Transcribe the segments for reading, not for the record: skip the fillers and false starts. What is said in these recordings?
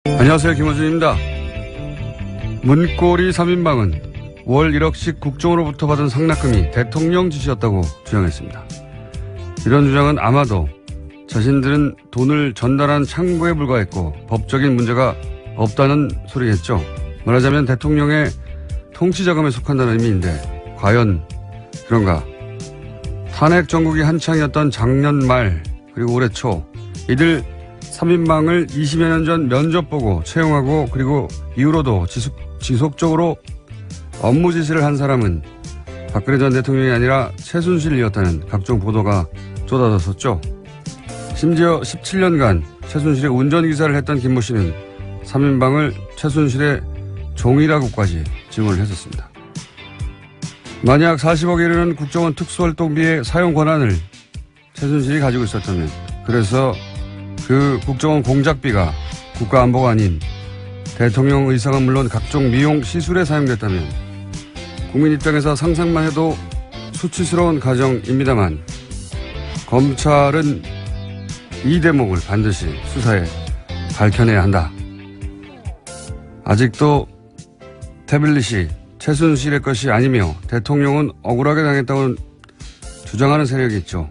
안녕하세요. 김호준입니다. 문고리 3인방은 월 1억씩 국정으로부터 받은 상납금이 대통령 지시였다고 주장했습니다. 이런 주장은 아마도 자신들은 돈을 전달한 창구에 불과했고 법적인 문제가 없다는 소리겠죠. 말하자면 대통령의 통치자금에 속한다는 의미인데 과연 그런가? 탄핵 정국이 한창이었던 작년 말 그리고 올해 초 이들 3인방을 20여 년 전 면접 보고 채용하고 그리고 이후로도 지속적으로 업무 지시를 한 사람은 박근혜 전 대통령이 아니라 최순실이었다는 각종 보도가 쏟아졌었죠. 심지어 17년간 최순실의 운전기사를 했던 김모 씨는 3인방을 최순실의 종이라고까지 증언을 했었습니다. 만약 40억에 이르는 국정원 특수활동비의 사용 권한을 최순실이 가지고 있었다면 그래서 그 국정원 공작비가 국가안보가 아닌 대통령 의사가 물론 각종 미용 시술에 사용됐다면 국민 입장에서 상상만 해도 수치스러운 가정입니다만 검찰은 이 대목을 반드시 수사에 밝혀내야 한다. 아직도 태블릿이 최순실의 것이 아니며 대통령은 억울하게 당했다고 주장하는 세력이 있죠.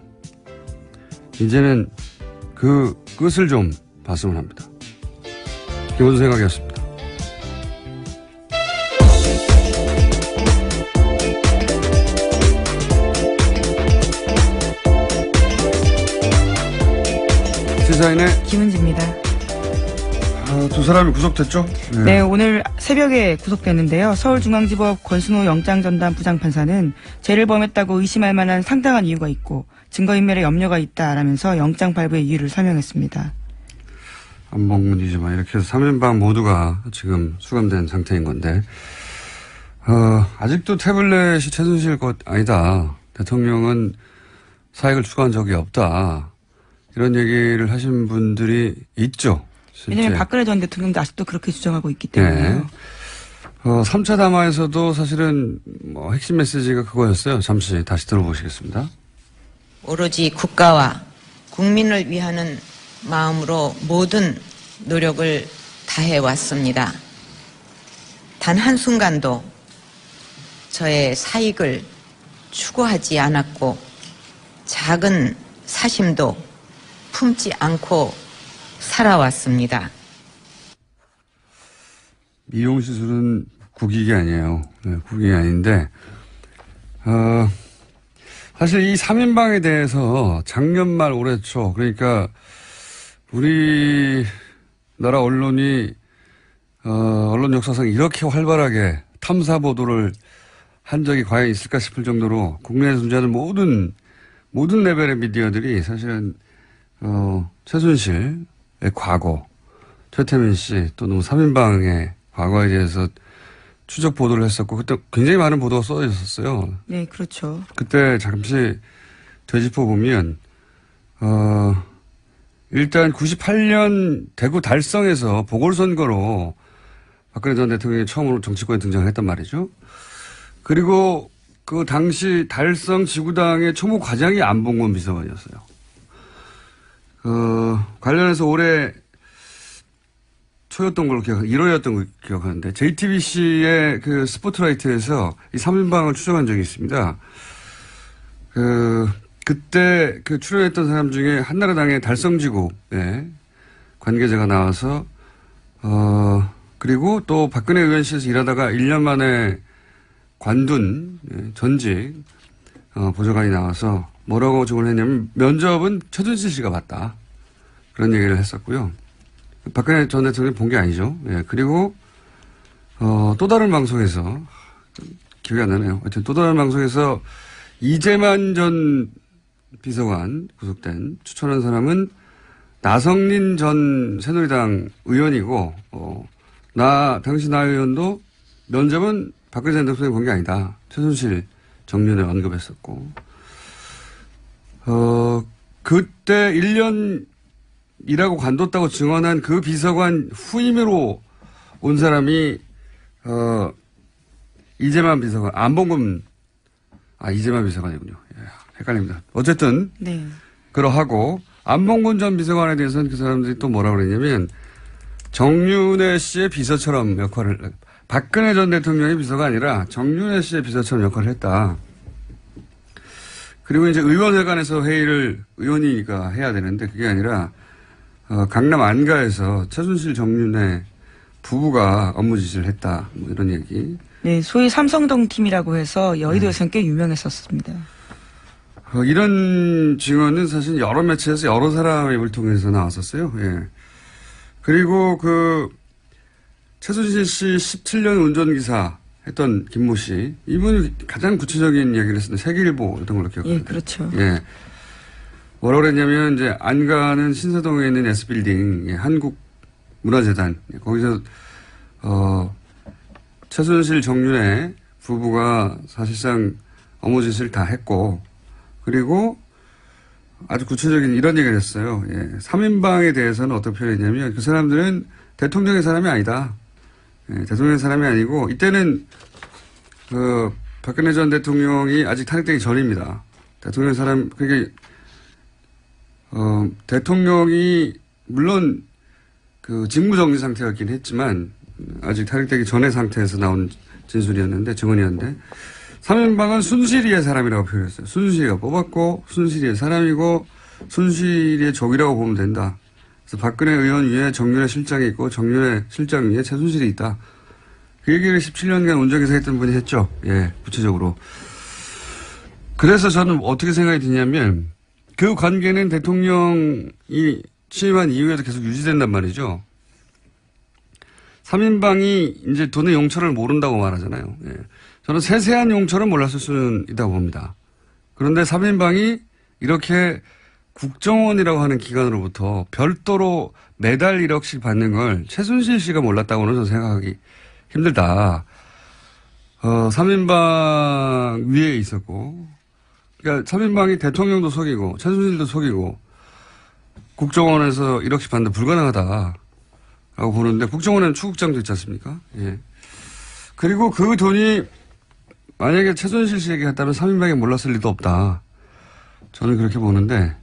이제는 그 끝을 좀 봤으면 합니다. 김호준 생각이었습니다. 시사인의 김은지입니다. 두 사람이 구속됐죠? 네, 오늘 새벽에 구속됐는데요. 서울중앙지법 권순호 영장전담 부장판사는 죄를 범했다고 의심할 만한 상당한 이유가 있고 증거인멸에 염려가 있다라면서 영장 발부의 이유를 설명했습니다. 안봉근이지만 이렇게 해서 3인방 모두가 지금 수감된 상태인 건데 아직도 태블릿이 최순실 것 아니다. 대통령은 사익을 추구한 적이 없다. 이런 얘기를 하신 분들이 있죠. 실제. 왜냐하면 박근혜 전 대통령도 아직도 그렇게 주장하고 있기 때문에요. 네. 3차 담화에서도 사실은 핵심 메시지가 그거였어요. 잠시 다시 들어보시겠습니다. 오로지 국가와 국민을 위하는 마음으로 모든 노력을 다해왔습니다. 단 한순간도 저의 사익을 추구하지 않았고 작은 사심도 품지 않고 살아왔습니다. 미용시술은 국익이 아니에요. 네, 국익이 아닌데 사실 이 3인방에 대해서 작년 말 올해 초 그러니까 우리나라 언론이 언론 역사상 이렇게 활발하게 탐사 보도를 한 적이 과연 있을까 싶을 정도로 국내에 존재하는 모든 레벨의 미디어들이 사실은 최순실의 과거, 최태민 씨 또는 3인방의 과거에 대해서 추적 보도를 했었고 그때 굉장히 많은 보도가 쏟아져 있었어요. 네, 그렇죠. 그때 잠시 되짚어 보면 일단 98년 대구 달성에서 보궐선거로 박근혜 전 대통령이 처음으로 정치권에 등장을 했단 말이죠. 그리고 그 당시 달성 지구당의 초무 과장이 안봉근 비서관이었어요. 관련해서 올해 초였던 걸로 1월이었던 걸로 기억하는데 JTBC의 그 스포트라이트에서 이 3인방을 추정한 적이 있습니다. 그때 그 출연했던 사람 중에 한나라당의 달성지구의 관계자가 나와서 그리고 또 박근혜 의원실에서 일하다가 1년 만에 관둔 전직 보좌관이 나와서 뭐라고 증언을 했냐면 면접은 최순실 씨가 봤다. 그런 얘기를 했었고요. 박근혜 전 대통령이 본 게 아니죠. 예, 그리고 또 다른 방송에서 기억이 안 나네요. 하여튼 또 다른 방송에서 이재만 전 비서관 구속된 추천한 사람은 나성린 전 새누리당 의원이고 당시 나 의원도 면접은 박근혜 전 대통령이 본 게 아니다. 최순실 정면에 언급했었고 그때 1년 일하고 관뒀다고 증언한 그 비서관 후임으로 온 사람이 이재만 비서관, 안봉근 이재만 비서관이군요. 예, 헷갈립니다. 어쨌든 네. 그러하고 안봉근 전 비서관에 대해서는 그 사람들이 또 뭐라고 그랬냐면 정윤회 씨의 비서처럼 역할을, 박근혜 전 대통령의 비서가 아니라 정윤회 씨의 비서처럼 역할을 했다. 그리고 이제 의원회관에서 회의를 의원이니까 해야 되는데 그게 아니라 강남 안가에서 최순실 정윤회 부부가 업무 지시를 했다. 뭐 이런 얘기. 네, 소위 삼성동 팀이라고 해서 여의도에서는 꽤 유명했었습니다. 이런 증언은 사실 여러 매체에서 여러 사람의 입을 통해서 나왔었어요. 예. 그리고 최순실 씨 17년 운전기사 했던 김모 씨, 이분이 가장 구체적인 이야기를 했었는데, 세계일보 이런 걸로 기억합니다. 예, 그렇죠. 예. 뭐라고 그랬냐면, 이제, 안가는 신사동에 있는 S빌딩, 예, 한국문화재단, 예, 거기서, 최순실 정윤회 부부가 사실상 업무 지시를 다 했고, 그리고 아주 구체적인 이런 얘기를 했어요. 예, 3인방에 대해서는 어떻게 표현했냐면, 그 사람들은 대통령의 사람이 아니다. 예, 대통령의 사람이 아니고, 이때는, 박근혜 전 대통령이 아직 탄핵되기 전입니다. 대통령의 사람, 그게, 대통령이, 물론, 직무정지 상태였긴 했지만, 아직 탄핵되기 전의 상태에서 나온 진술이었는데, 증언이었는데, 3인방은 순실이의 사람이라고 표현했어요. 순실이가 뽑았고, 순실이의 사람이고, 순실이의 적이라고 보면 된다. 그래서 박근혜 의원 위에 정윤회 실장이 있고 정윤회 실장 위에 최순실이 있다. 그 얘기를 17년간 운전기사 했던 분이 했죠. 예, 구체적으로. 그래서 저는 어떻게 생각이 드냐면 그 관계는 대통령이 취임한 이후에도 계속 유지된단 말이죠. 3인방이 이제 돈의 용처를 모른다고 말하잖아요. 예. 저는 세세한 용처는 몰랐을 수는 있다고 봅니다. 그런데 3인방이 이렇게 국정원이라고 하는 기관으로부터 별도로 매달 1억씩 받는 걸 최순실 씨가 몰랐다고는 저는 생각하기 힘들다. 3인방 위에 있었고, 그러니까 3인방이 대통령도 속이고, 최순실도 속이고, 국정원에서 1억씩 받는데 불가능하다라고 보는데, 국정원에는 추국장도 있지 않습니까? 예. 그리고 그 돈이 만약에 최순실 씨에게 갔다면 3인방이 몰랐을 리도 없다. 저는 그렇게 보는데,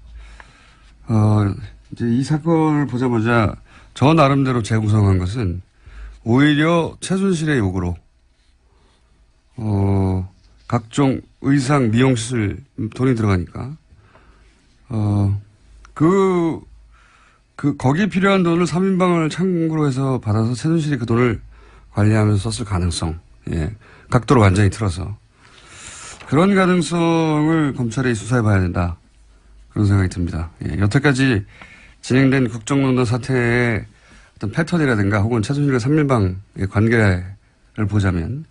이제 이 사건을 보자마자 저 나름대로 재구성한 것은 오히려 최순실의 요구로, 각종 의상, 미용시술 돈이 들어가니까, 거기에 필요한 돈을 3인방을 참고로 해서 받아서 최순실이 그 돈을 관리하면서 썼을 가능성, 예. 각도로 완전히 틀어서. 그런 가능성을 검찰이 수사해 봐야 된다. 그런 생각이 듭니다. 예, 여태까지 진행된 국정농단 사태의 어떤 패턴이라든가 혹은 최순실과 3인방의 관계를 보자면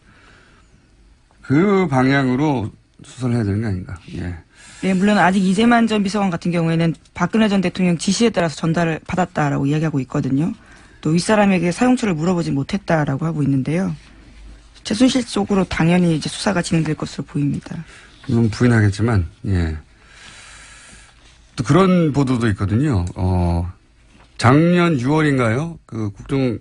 그 방향으로 수사를 해야 되는 게 아닌가. 예. 네, 물론 아직 이재만 전 비서관 같은 경우에는 박근혜 전 대통령 지시에 따라서 전달을 받았다라고 이야기하고 있거든요. 또 윗사람에게 사용처를 물어보지 못했다라고 하고 있는데요. 최순실 쪽으로 당연히 이제 수사가 진행될 것으로 보입니다. 물론 부인하겠지만, 예. 또 그런 보도도 있거든요. 작년 6월인가요? 그 국정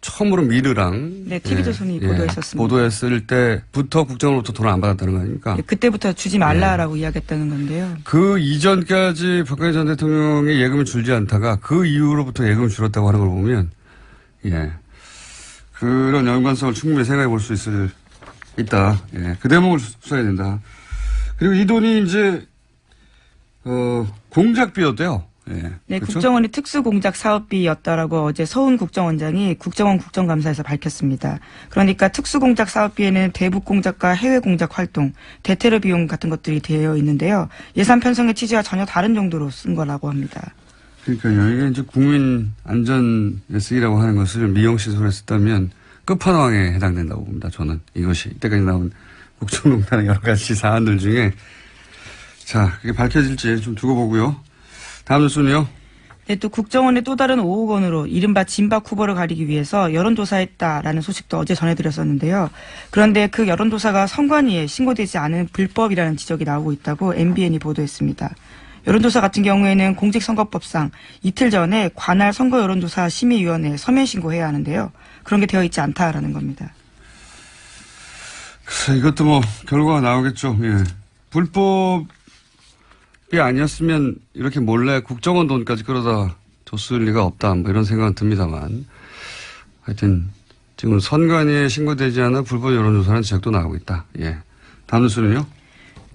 처음으로 미르랑 네, TV조선이 보도했었습니다. 보도했을 때부터 국정으로부터 돈을 안 받았다는 거 아닙니까? 네, 그때부터 주지 말라라고 이야기했다는 건데요. 그 이전까지 박근혜 전 대통령의 예금을 줄지 않다가 그 이후로부터 예금을 줄었다고 하는 걸 보면, 예. 그런 연관성을 충분히 생각해 볼 수 있다. 예. 그 대목을 수사해야 된다. 그리고 이 돈이 이제 공작비였대요. 예. 네, 그렇죠? 국정원이 특수공작 사업비였다라고 어제 서훈 국정원장이 국정원 국정감사에서 밝혔습니다. 그러니까 특수공작 사업비에는 대북 공작과 해외 공작 활동, 대테러 비용 같은 것들이 되어 있는데요. 예산 편성의 취지와 전혀 다른 정도로 쓴 거라고 합니다. 그러니까요. 이게 이제 국민 안전에 쓰이라고 하는 것을 미용시설에 썼다면 끝판왕에 해당된다고 봅니다. 저는 이것이 이때까지 나온 국정농단의 여러 가지 사안들 중에 자, 그게 밝혀질지 좀 두고 보고요. 다음 뉴스는요. 네, 또 국정원의 또 다른 5억 원으로 이른바 진박 후보를 가리기 위해서 여론조사했다라는 소식도 어제 전해드렸었는데요. 그런데 그 여론조사가 선관위에 신고되지 않은 불법이라는 지적이 나오고 있다고 MBN이 보도했습니다. 여론조사 같은 경우에는 공직선거법상 이틀 전에 관할 선거여론조사 심의위원회에 서면 신고해야 하는데요. 그런 게 되어 있지 않다라는 겁니다. 글쎄, 이것도 뭐 결과가 나오겠죠. 예. 불법이 아니었으면 이렇게 몰래 국정원 돈까지 끌어다 줬을 리가 없다. 뭐 이런 생각은 듭니다만. 하여튼 지금 선관위에 신고되지 않아 불법 여론조사는 지적도 나오고 있다. 예. 다음 뉴스는요?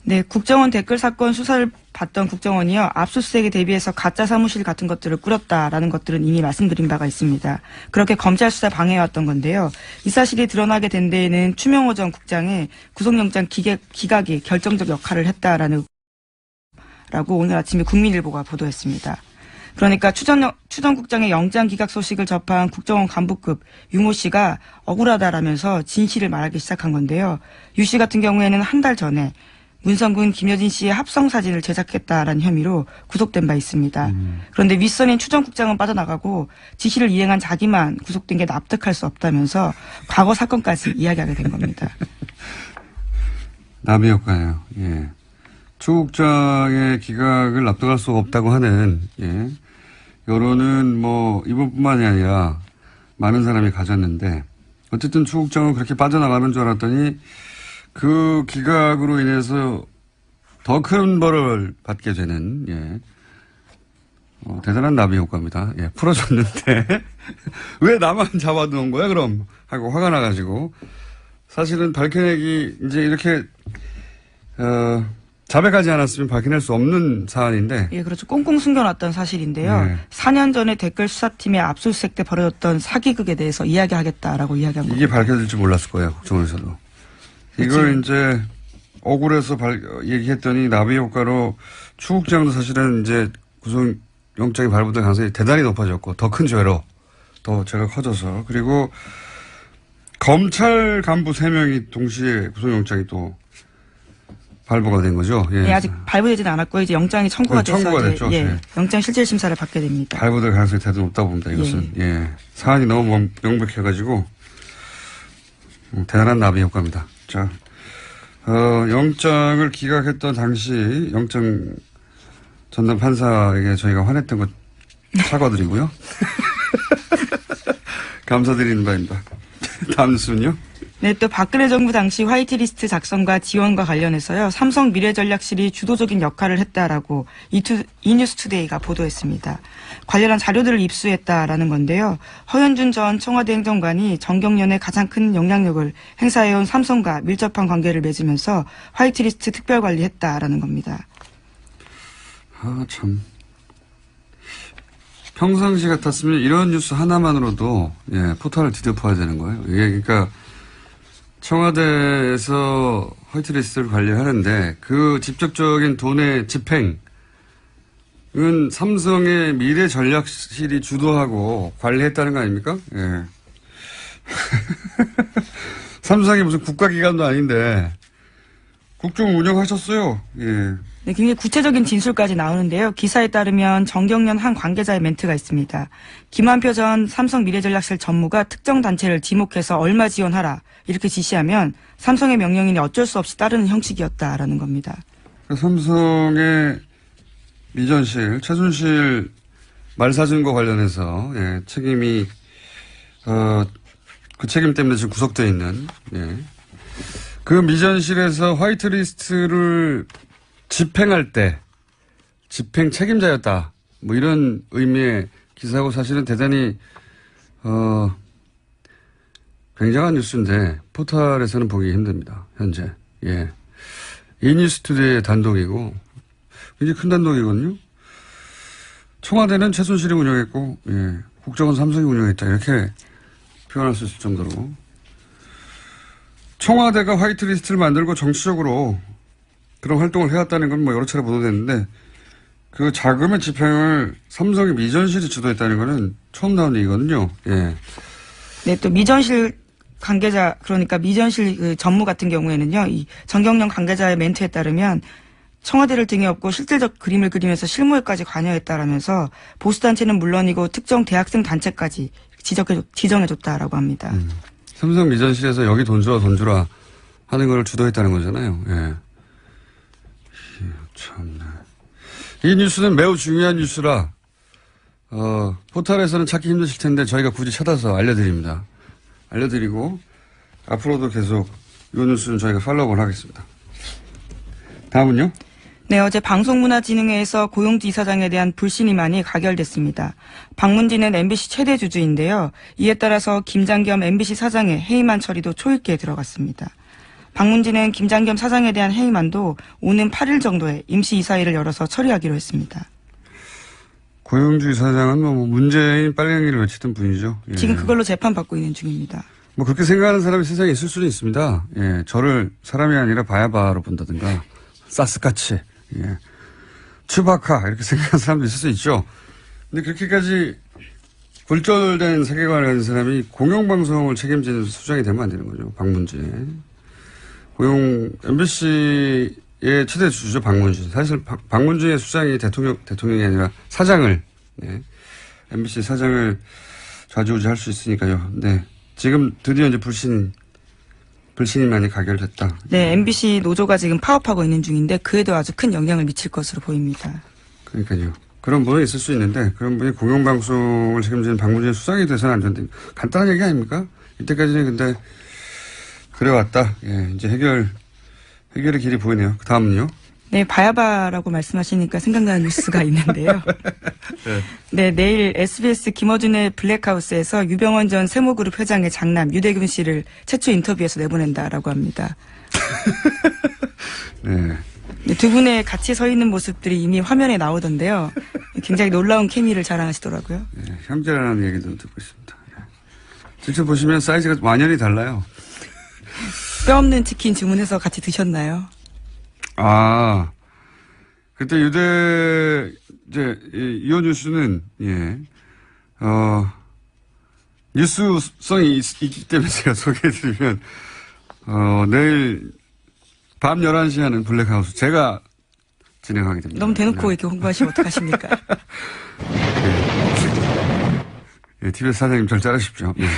네, 국정원 댓글 사건 수사를 받던 국정원이요. 압수수색에 대비해서 가짜 사무실 같은 것들을 꾸렸다라는 것들은 이미 말씀드린 바가 있습니다. 그렇게 검찰 수사 방해해왔던 건데요. 이 사실이 드러나게 된 데에는 추명호 전 국장의 구속영장 기각이 결정적 역할을 했다라고 오늘 아침에 국민일보가 보도했습니다. 그러니까 추 전 국장의 영장 기각 소식을 접한 국정원 간부급 유모 씨가 억울하다라면서 진실을 말하기 시작한 건데요. 유 씨 같은 경우에는 한 달 전에 문성군 김여진 씨의 합성 사진을 제작했다라는 혐의로 구속된 바 있습니다. 그런데 윗선인 추 전 국장은 빠져나가고 지시를 이행한 자기만 구속된 게 납득할 수 없다면서 과거 사건까지 이야기하게 된 겁니다. 나비 효과예요. 예. 추 국장의 기각을 납득할 수 없다고 하는 예. 여론은 뭐 이분뿐만이 아니라 많은 사람이 가졌는데 어쨌든 추 국장은 그렇게 빠져나가는 줄 알았더니 그 기각으로 인해서 더 큰 벌을 받게 되는 예. 대단한 나비 효과입니다. 예. 풀어줬는데 왜 나만 잡아놓은 거야 그럼 하고 화가 나가지고 사실은 밝혀내기 이제 이렇게 자백하지 않았으면 밝혀낼 수 없는 사안인데. 예, 그렇죠. 꽁꽁 숨겨놨던 사실인데요. 네. 4년 전에 댓글 수사팀의 압수수색 때 벌어졌던 사기극에 대해서 이야기하겠다라고 이야기한 겁니다. 이게 밝혀질 줄 몰랐을 거예요. 국정원에서도. 이걸 이제 억울해서 얘기했더니 나비 효과로 추 국장도 사실은 이제 구속영장이 발부될 가능성이 대단히 높아졌고 더 큰 죄로 더 죄가 커져서 그리고 검찰 간부 3명이 동시에 구속영장이 또 발부가 된 거죠. 예. 예, 아직 발부되지는 않았고 이제 영장이 청구가 돼서 됐죠. 예, 네. 영장 실질 심사를 받게 됩니다. 발부될 가능성이 대단히 높다 봅니다. 이것은 예. 사안이 너무 명백해가지고 대단한 나비 효과입니다. 자, 영장을 기각했던 당시 영장 전담 판사에게 저희가 화냈던 것 사과드리고요. 감사드리는 바입니다. 다음 뉴스는요? 네, 또 박근혜 정부 당시 화이트리스트 작성과 지원과 관련해서요. 삼성 미래전략실이 주도적인 역할을 했다라고 이뉴스투데이가 보도했습니다. 관련한 자료들을 입수했다라는 건데요. 허현준 전 청와대 행정관이 정경련에 가장 큰 영향력을 행사해온 삼성과 밀접한 관계를 맺으면서 화이트리스트 특별관리했다라는 겁니다. 아, 참. 평상시 같았으면 이런 뉴스 하나만으로도 예, 포탈을 뒤덮어야 되는 거예요. 이게 그러니까 청와대에서 화이트리스트를 관리하는데 그 직접적인 돈의 집행은 삼성의 미래전략실이 주도하고 관리했다는 거 아닙니까? 예. 삼성이 무슨 국가기관도 아닌데 국정 운영하셨어요. 예. 네, 굉장히 구체적인 진술까지 나오는데요. 기사에 따르면 정경련 한 관계자의 멘트가 있습니다. 김한표 전 삼성 미래전략실 전무가 특정 단체를 지목해서 얼마 지원하라 이렇게 지시하면 삼성의 명령이니 어쩔 수 없이 따르는 형식이었다라는 겁니다. 삼성의 미전실, 최순실 말사진과 관련해서 예, 책임이 그 책임 때문에 지금 구속되어 있는 예. 그 미전실에서 화이트리스트를 집행할 때 집행 책임자였다. 뭐 이런 의미의 기사고 사실은 대단히 굉장한 뉴스인데 포털에서는 보기 힘듭니다. 현재. 예. 이뉴스투데이의 단독이고 굉장히 큰 단독이거든요. 청와대는 최순실이 운영했고 예. 국정원 삼성이 운영했다. 이렇게 표현할 수 있을 정도로 청와대가 화이트리스트를 만들고 정치적으로 그런 활동을 해왔다는 건 뭐 여러 차례 보도됐는데 그 자금의 집행을 삼성의 미전실이 주도했다는 거는 처음 나온 얘기거든요. 예. 네, 또 미전실 관계자 그러니까 미전실 그 전무 같은 경우에는요. 이 정경련 관계자의 멘트에 따르면 청와대를 등에 업고 실질적 그림을 그리면서 실무에까지 관여했다라면서 보수단체는 물론이고 특정 대학생 단체까지 지정해줬다라고 합니다. 삼성 미전실에서 여기 돈 주라 하는 걸 주도했다는 거잖아요. 예. 참네. 이 뉴스는 매우 중요한 뉴스라 포털에서는 찾기 힘드실 텐데 저희가 굳이 찾아서 알려드립니다. 알려드리고 앞으로도 계속 이 뉴스는 저희가 팔로우를 하겠습니다. 다음은요? 네, 어제 방송문화진흥회에서 고용주 이사장에 대한 불신임안이 가결됐습니다. 박문진은 MBC 최대 주주인데요. 이에 따라서 김장겸 MBC 사장의 해임안 처리도 초읽기에 들어갔습니다. 박문진은 김장겸 사장에 대한 해임안도 오는 8일 정도에 임시 이사회를 열어서 처리하기로 했습니다. 고용주 이사장은 뭐 문재인 빨갱이를 외치던 분이죠. 예. 지금 그걸로 재판받고 있는 중입니다. 뭐 그렇게 생각하는 사람이 세상에 있을 수는 있습니다. 예, 저를 사람이 아니라 바야바로 본다든가 사스카치, 예, 츄바카 이렇게 생각하는 사람도 있을 수 있죠. 근데 그렇게까지 굴절된 세계관을 가진 사람이 공영방송을 책임지는 수장이 되면 안 되는 거죠. 박문진. MBC의 최대 주주죠, 박문진. 사실 박문진의 수장이 대통령이 아니라 사장을, 네, MBC 사장을 좌지우지할 수 있으니까요. 네. 지금 드디어 이제 불신임안이 가결됐다. 네, MBC 노조가 지금 파업하고 있는 중인데 그에도 아주 큰 영향을 미칠 것으로 보입니다. 그러니까요. 그런 분이 있을 수 있는데 그런 분이 공영방송을 책임지는 박문진의 수장이 돼서는 안 된다. 간단한 얘기 아닙니까? 이때까지는 근데 그래왔다. 예, 이제 해결의 길이 보이네요. 그 다음은요? 네, 바야바라고 말씀하시니까 생각나는 뉴스가 있는데요. 네, 내일 SBS 김어준의 블랙하우스에서 유병원 전 세모그룹 회장의 장남 유대균 씨를 최초 인터뷰에서 내보낸다라고 합니다. 네. 네, 두 분의 같이 서 있는 모습들이 이미 화면에 나오던데요. 굉장히 놀라운 케미를 자랑하시더라고요. 네, 형제라는 얘기도 듣고 있습니다. 예. 직접 보시면 사이즈가 완연히 달라요. 뼈 없는 치킨 주문해서 같이 드셨나요? 아, 그때 이호 뉴스는, 예, 뉴스성이 있기 때문에 제가 소개해드리면, 내일 밤 11시 하는 블랙하우스 제가 진행하게 됩니다. 너무 대놓고 네. 이렇게 홍보하시면 어떡하십니까? 예, TBS 사장님 절 자르십시오. 예.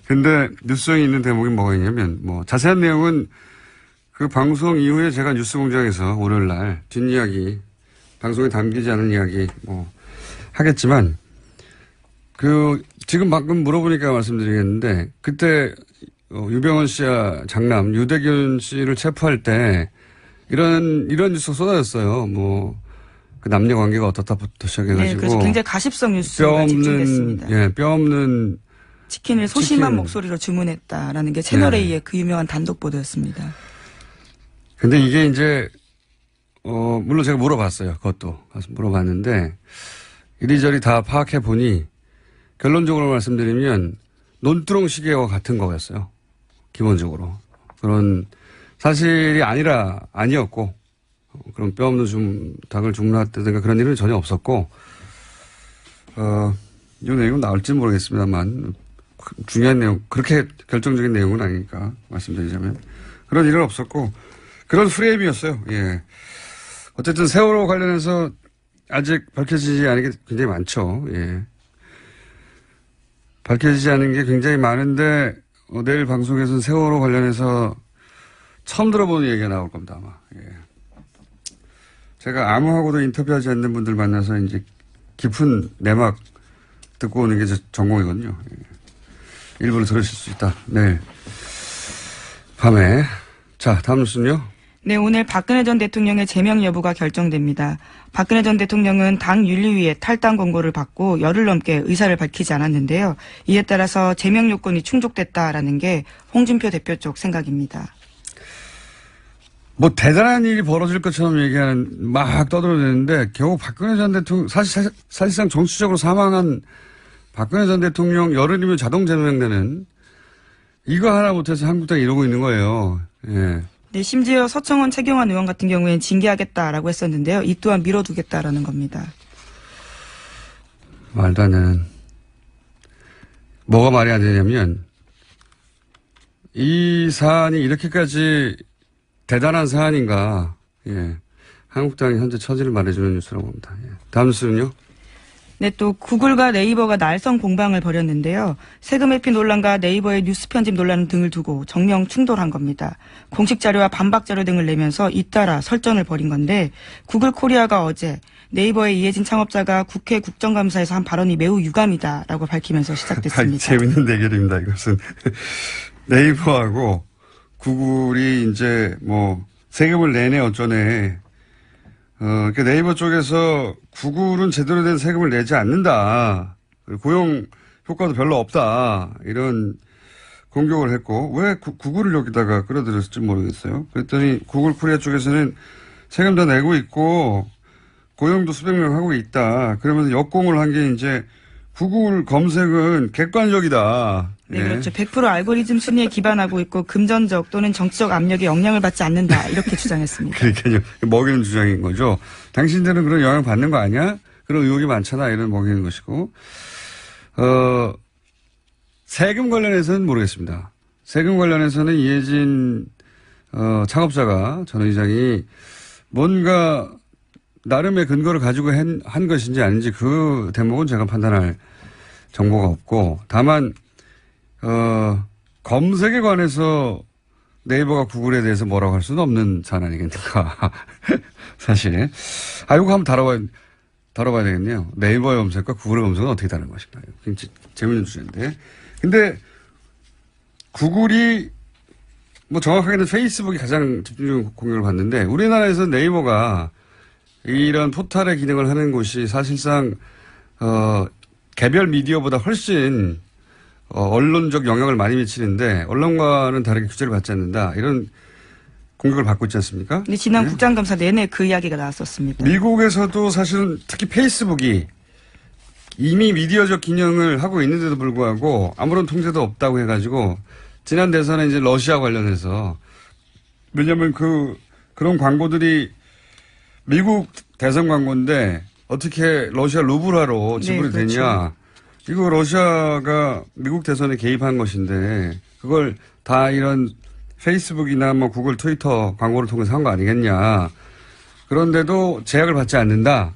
근데 뉴스성이 있는 대목이 뭐가 있냐면, 뭐, 자세한 내용은 그 방송 이후에 제가 뉴스공장에서 월요일 날 뒷이야기, 방송에 담기지 않은 이야기 뭐 하겠지만 지금 방금 물어보니까 말씀드리겠는데 그때 유병원 씨와 장남 유대균 씨를 체포할 때 이런 뉴스가 쏟아졌어요. 뭐 그 남녀 관계가 어떻다부터 시작해가지고. 네, 그래서 굉장히 가십성 뉴스가 집중됐습니다. 뼈 없는 치킨을 소심한 목소리로 주문했다라는 게 채널A의 그 유명한 단독 보도였습니다. 근데 이게 이제, 물론 제가 물어봤어요. 그것도. 가서 물어봤는데, 이리저리 다 파악해 보니, 결론적으로 말씀드리면, 논두렁 시계와 같은 거였어요. 기본적으로. 그런 사실이 아니었고, 그런 뼈 없는 닭을 주문했다든가 그런 일은 전혀 없었고, 이 내용은 나올지는 모르겠습니다만, 중요한 내용, 그렇게 결정적인 내용은 아니니까 말씀드리자면, 그런 일은 없었고, 그런 프레임이었어요. 예. 어쨌든 세월호 관련해서 아직 밝혀지지 않은 게 굉장히 많죠. 예. 밝혀지지 않은 게 굉장히 많은데 내일 방송에서는 세월호 관련해서 처음 들어보는 얘기가 나올 겁니다. 아마. 예. 제가 아무하고도 인터뷰하지 않는 분들 만나서 이제 깊은 내막 듣고 오는 게 제 전공이거든요. 예. 일부러 들으실 수 있다. 내일 밤에. 자, 다음 뉴스는요. 네, 오늘 박근혜 전 대통령의 제명 여부가 결정됩니다. 박근혜 전 대통령은 당 윤리위에 탈당 권고를 받고 열흘 넘게 의사를 밝히지 않았는데요. 이에 따라서 제명 요건이 충족됐다라는 게 홍준표 대표 쪽 생각입니다. 뭐 대단한 일이 벌어질 것처럼 막 떠들어대는데 결국 박근혜 전 대통령 사실상 정치적으로 사망한 박근혜 전 대통령 열흘이면 자동 제명되는 이거 하나 못해서 한국당이 이러고 있는 거예요. 예. 네, 심지어 서청원 최경환 의원 같은 경우에는 징계하겠다라고 했었는데요. 이 또한 미뤄두겠다라는 겁니다. 말도 안 되는. 뭐가 말이 안 되냐면 이 사안이 이렇게까지 대단한 사안인가. 예. 한국당이 현재 처지를 말해주는 뉴스라고 봅니다. 예. 다음 뉴스는요. 네, 또 구글과 네이버가 날성 공방을 벌였는데요. 세금 회피 논란과 네이버의 뉴스 편집 논란 등을 두고 정면 충돌한 겁니다. 공식 자료와 반박 자료 등을 내면서 잇따라 설전을 벌인 건데 구글 코리아가 어제 네이버의 이해진 창업자가 국회 국정감사에서 한 발언이 매우 유감이다라고 밝히면서 시작됐습니다. 재밌는 대결입니다. 이것은 네이버하고 구글이 이제 뭐 세금을 내네 어쩌네 그 네이버 쪽에서 구글은 제대로 된 세금을 내지 않는다. 고용 효과도 별로 없다. 이런 공격을 했고, 왜 구글을 여기다가 끌어들였을지 모르겠어요. 그랬더니 구글 코리아 쪽에서는 세금 다 내고 있고, 고용도 수백 명 하고 있다. 그러면서 역공을 한 게 이제 구글 검색은 객관적이다. 네, 예. 그렇죠. 100% 알고리즘 순위에 기반하고 있고 금전적 또는 정치적 압력에 영향을 받지 않는다. 이렇게 주장했습니다. 그러니까요. 먹이는 주장인 거죠. 당신들은 그런 영향 받는 거 아니야? 그런 의혹이 많잖아. 이런 먹이는 것이고. 세금 관련해서는 모르겠습니다. 세금 관련해서는 이해진 창업자가 전 의장이 뭔가 나름의 근거를 가지고 한 것인지 아닌지 그 대목은 제가 판단할 정보가 없고, 다만 검색에 관해서 네이버가 구글에 대해서 뭐라고 할 수는 없는 사안 아니겠는가. 사실. 이거 한번 다뤄봐야 되겠네요. 네이버의 검색과 구글의 검색은 어떻게 다른 것인가요? 굉장히 재밌는 주제인데. 근데 구글이 정확하게는 페이스북이 가장 집중적인 공격을 받는데, 우리나라에서 네이버가 이런 포털의 기능을 하는 곳이 사실상 개별 미디어보다 훨씬 언론적 영향을 많이 미치는데, 언론과는 다르게 규제를 받지 않는다. 이런 공격을 받고 있지 않습니까? 근데 지난 네? 국장감사 내내 그 이야기가 나왔었습니다. 미국에서도 사실은 특히 페이스북이 이미 미디어적 기능을 하고 있는데도 불구하고 아무런 통제도 없다고 해가지고, 지난 대선에 이제 러시아 관련해서, 왜냐면 그런 광고들이 미국 대선 광고인데 어떻게 러시아 루블화로 지불이 네, 그렇죠. 되냐. 이거 러시아가 미국 대선에 개입한 것인데 그걸 다 이런 페이스북이나 구글, 트위터 광고를 통해서 한 거 아니겠냐. 그런데도 제약을 받지 않는다.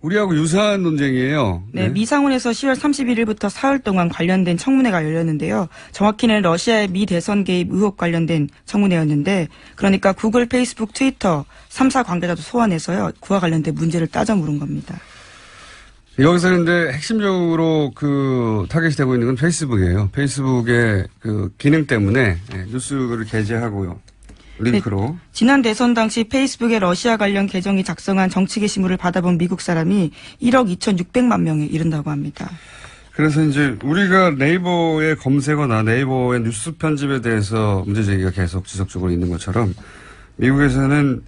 우리하고 유사한 논쟁이에요. 네, 미상원에서 10월 31일부터 사흘 동안 관련된 청문회가 열렸는데요. 정확히는 러시아의 미 대선 개입 의혹 관련된 청문회였는데, 그러니까 구글, 페이스북, 트위터 3사 관계자도 소환해서요. 그와 관련된 문제를 따져 물은 겁니다. 여기서 근데 핵심적으로 타겟이 되고 있는 건 페이스북이에요. 페이스북의 기능 때문에 뉴스를 게재하고요. 링크로. 네, 지난 대선 당시 페이스북의 러시아 관련 계정이 작성한 정치 게시물을 받아본 미국 사람이 1억 2,600만 명에 이른다고 합니다. 그래서 이제 우리가 네이버에 검색어나 네이버의 뉴스 편집에 대해서 문제 제기가 계속 지속적으로 있는 것처럼 미국에서는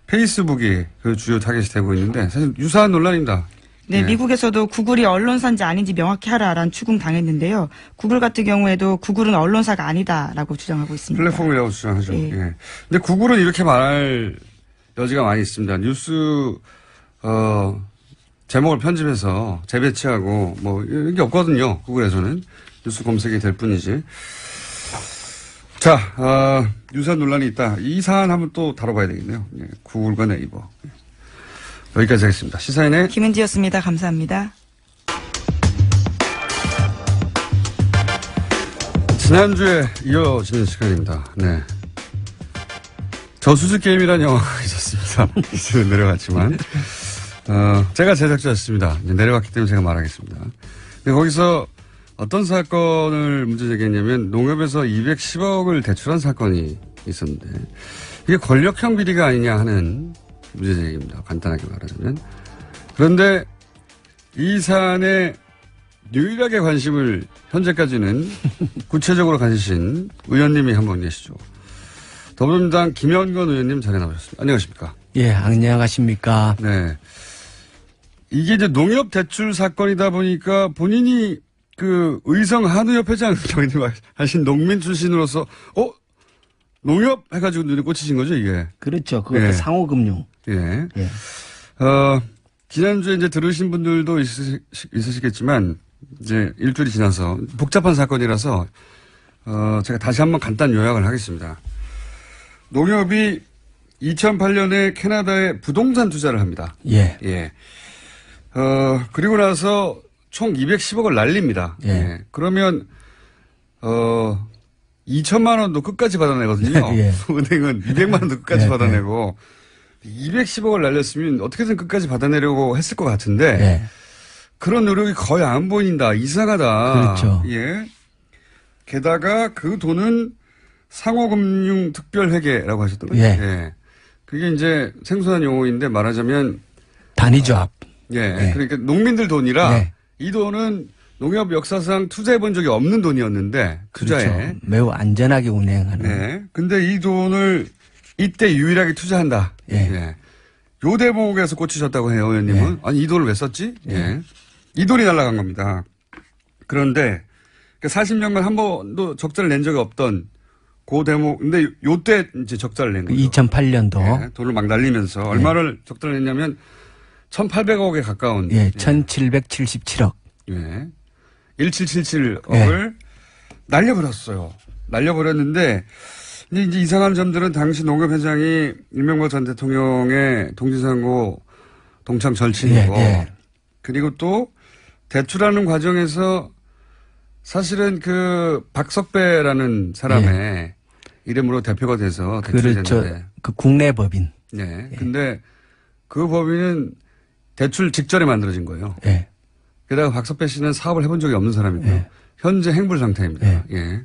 페이스북이 주요 타겟이 되고 있는데 사실 유사한 논란입니다. 네, 미국에서도 구글이 언론사인지 아닌지 명확히 하라라는 추궁 당했는데요. 구글 같은 경우에도 구글은 언론사가 아니다라고 주장하고 있습니다. 플랫폼이라고 주장하죠. 예. 예. 근데 구글은 이렇게 말할 여지가 많이 있습니다. 뉴스 제목을 편집해서 재배치하고 이런 게 없거든요. 구글에서는 뉴스 검색이 될 뿐이지. 자, 유사한 논란이 있다. 이 사안 한번 또 다뤄봐야 되겠네요. 예. 구글과 네이버. 여기까지 하겠습니다. 시사인의 김은지였습니다. 감사합니다. 지난주에 이어지는 시간입니다. 네. 저수지 게임이라는 영화가 있었습니다. 이제는 내려갔지만. 제가 제작자였습니다. 이제 내려갔기 때문에 제가 말하겠습니다. 근데 거기서 어떤 사건을 문제 제기했냐면 농협에서 210억을 대출한 사건이 있었는데 이게 권력형 비리가 아니냐 하는 문제 제기입니다. 간단하게 말하자면. 그런데 이 사안에 유일하게 관심을 현재까지는 구체적으로 가지신 의원님이 한 분 계시죠. 더불어민주당 김현건 의원님 자리에 나오셨습니다. 안녕하십니까? 예, 안녕하십니까? 네. 이게 이제 농협 대출 사건이다 보니까 본인이 의성 한우협회장 저희님 하신 농민 출신으로서 농협 해가지고 눈에 꽂히신 거죠, 이게? 그렇죠. 그것도 예. 상호금융. 예. 예. 지난주에 이제 들으신 분들도 있으시겠지만, 이제 일주일이 지나서 복잡한 사건이라서, 제가 다시 한번 간단 요약을 하겠습니다. 농협이 2008년에 캐나다에 부동산 투자를 합니다. 예. 예. 그리고 나서 총 210억을 날립니다. 예. 예. 그러면, 2천만 원도 끝까지 받아내거든요. 예. 은행은 200만 원도 끝까지 예. 받아내고, 210억을 날렸으면 어떻게든 끝까지 받아내려고 했을 것 같은데, 예. 그런 노력이 거의 안 보인다. 이상하다. 그렇죠. 예. 게다가 그 돈은 상호금융특별회계라고 하셨던 거죠. 예. 예. 그게 이제 생소한 용어인데 말하자면 단위조합. 예. 네. 그러니까 농민들 돈이라 네. 이 돈은 농협 역사상 투자해 본 적이 없는 돈이었는데 투자에. 그렇죠. 매우 안전하게 운행하는. 네. 근데 이 돈을 이때 유일하게 투자한다. 예. 예. 요 대목에서 꽂히셨다고 해요, 의원님은. 예. 아니, 이 돈을 왜 썼지? 예. 이 돈이 날아간 겁니다. 그런데 40년간 한 번도 적자를 낸 적이 없던 그 대목, 근데 요때 이제 적자를 낸 거죠. 2008년도. 예. 돈을 막 날리면서 얼마를 적자를 냈냐면 1,800억에 가까운. 예, 1,777억. 예. 1777억을 날려버렸어요. 날려버렸는데, 근데 이제 이상한 점들은 당시 농협회장이 이명박 전 대통령의 동지상고 동창 절친이고, 그리고 또 대출하는 과정에서 사실은 그 박석배라는 사람의 이름으로 대표가 돼서 대출이 그렇죠. 됐는데. 그 국내 법인. 네. 근데 그 법인은 대출 직전에 만들어진 거예요. 예. 게다가 박석배 씨는 사업을 해본 적이 없는 사람이고요. 현재 행불 상태입니다. 예.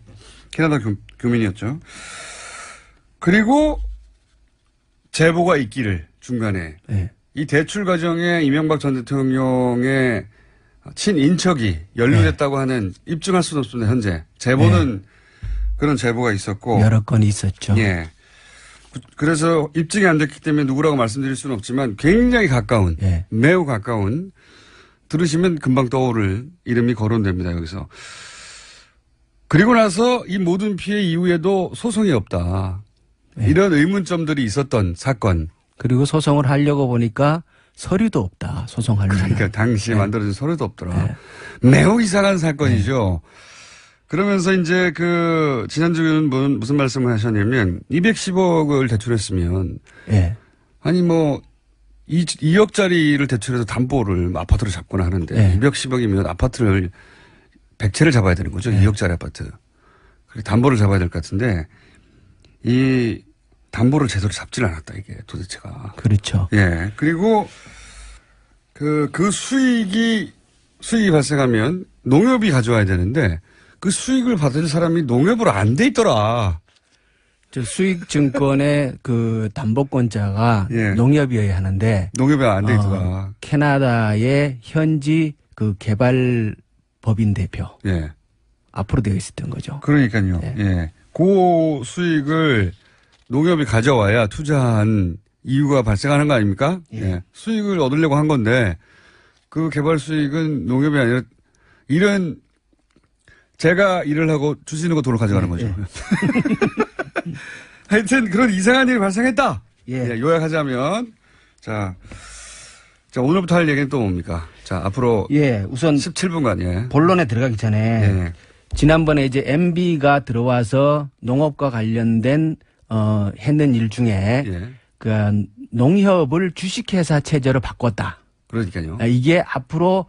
캐나다 교민이었죠. 그리고 제보가 있기를 중간에 이 대출 과정에 이명박 전 대통령의 친인척이 연루됐다고 하는 입증할 수는 없습니다. 현재 제보는 그런 제보가 있었고 여러 건이 있었죠. 예. 그래서 입증이 안 됐기 때문에 누구라고 말씀드릴 수는 없지만 굉장히 가까운 매우 가까운 들으시면 금방 떠오를 이름이 거론됩니다. 여기서. 그리고 나서 이 모든 피해 이후에도 소송이 없다. 이런 의문점들이 있었던 사건. 그리고 소송을 하려고 보니까 서류도 없다. 소송할 만한. 그러니까 당시에 만들어진 서류도 없더라. 매우 이상한 사건이죠. 그러면서 이제 그 지난주는 무슨 말씀을 하셨냐면 210억을 대출했으면 아니 뭐 2억짜리를 대출해서 담보를 아파트를 잡거나 하는데 210억이면 아파트를 100채를 잡아야 되는 거죠. 2억짜리 아파트. 그리고 담보를 잡아야 될 것 같은데 이 담보를 제대로 잡지를 않았다 이게 도대체가. 그렇죠. 예. 그리고 그 수익이 발생하면 농협이 가져와야 되는데 그 수익을 받을 사람이 농협으로 안 돼 있더라. 저 수익증권의 그 담보권자가 농협이어야 하는데 농협이 안 돼 있더라. 캐나다의 현지 그 개발법인 대표. 앞으로 되어 있었던 거죠. 그러니까요. 그 수익을 농협이 가져와야 투자한 이유가 발생하는 거 아닙니까? 수익을 얻으려고 한 건데 그 개발 수익은 농협이 아니라 이런 제가 일을 하고 주시는 거 돈을 가져가는 거죠. 하여튼 그런 이상한 일이 발생했다. 요약하자면 자 오늘부터 할 얘기는 또 뭡니까? 자 앞으로 우선 17분간 본론에 들어가기 전에 지난번에 이제 MB가 들어와서 농업과 관련된 했는 일 중에 그 농협을 주식회사 체제로 바꿨다. 그러니까요. 이게 앞으로